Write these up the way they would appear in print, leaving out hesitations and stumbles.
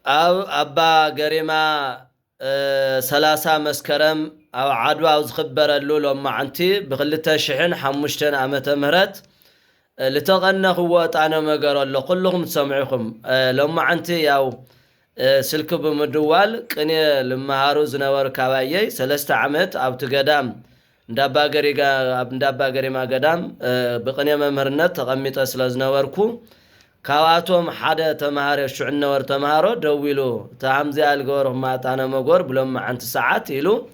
أو أبا قريما 30 مسكرم أو عدوى أو زخبر اللولو معنتي بخلتها شحن حمشتين عمة مهرت لتغنى هو أنا مقر الله كلهم تسمعكم لما عنتي ياو سلك بمدوال كني لما هارو زنور كوايي 3 عمت أو تقدام ندابا قريما قدام بقنية ممهرنت تغميت أسلا زنوركو كواتهم حدا تمهار الشعن ور تمهارو دويلو تامزي الغور ما تانا مغور بلوم عند ساعات يلو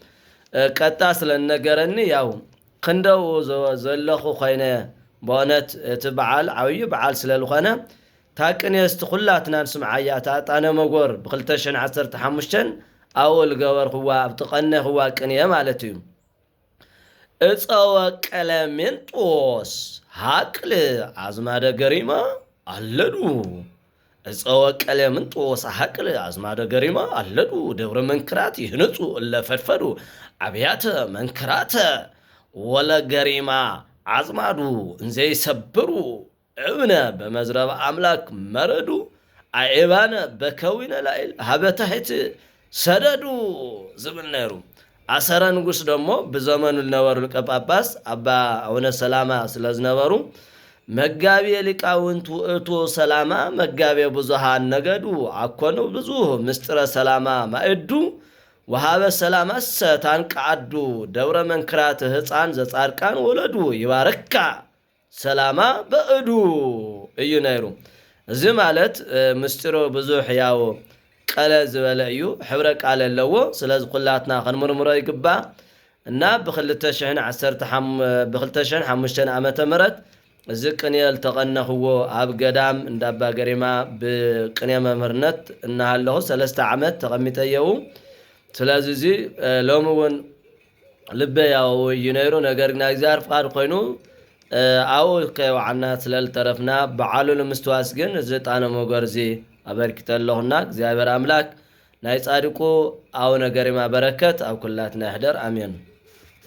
قطاس لنغرني ياو خندو زلخو خينه بونت تبعال عوي بعال سلالخنا تاكن يستخلاتنا نسمعيا تانا مغور بخلتشن 15 اول غور هو بتقنه هو قنيه مالتي اصوا قلمنطوس حقل ازماده غريما አለዱ እፀወ ቀለምንጦስ ሐቅል አዝማደ ገሪማ አለዱ ደብረ መንክራት ይህንጹ ለፈድፈዱ አብያተ መንክራተ ወለ ገሪማ አዝማዱ እንዘ ይሰብሩ እብነ በመዝረብ አምላክ መረዱ አይባነ በከዊነ ላይል ሀበታህት ሰደዱ ዝብነሩ አሰረ ንጉስ ደግሞ በዘመኑ ነወሩ ቀጳጳስ አባ አቡነ ሰላማ ስለዝነበሩ መጋቢ ሊቃውንቱ እቶ ሰላማ መጋቢ ብዙሃን ነገዱ አኮኑ ብዙ ምስጥረ ሰላማ ማእዱ ወሃበ ሰላማ ሰታንቃዱ ደብረ መንክራት ህፃን ዘጻድቃን ወለዱ ይባረካ ሰላማ በእዱ እዩነይሩ እዚ ማለት ምስጥሮ ብዙ ሕያው ቀለ ዝበለዩ ሕብረ ቃል ለዎ ስለዚ ኩላትና ክንምርምሮ ይግባ እና ብ2015 ዓመተ ምህረት ዝቅኔ ተቀነኽዎ አብ ገዳም እንዳባ ገሪማ በቅኔ መምህርነት እናሃለሁ 3 ዓመት ተቀሚጠየው ስለዚህ ሎምውን ልበያው ይነይሩ ነገርና እግዚአብሔር ፍቃድ ኮይኑ አው ከዋዕና ስለል ተረፍና በዓሉ ለምስተዋስ ግን ዘጣነ ሞገርዚ አበርክተለሁና እግዚአብሔር አምላክ ናይ ጻድቁ አው ነገርማ በረከት አው ኩላትና ይሕደር አሜን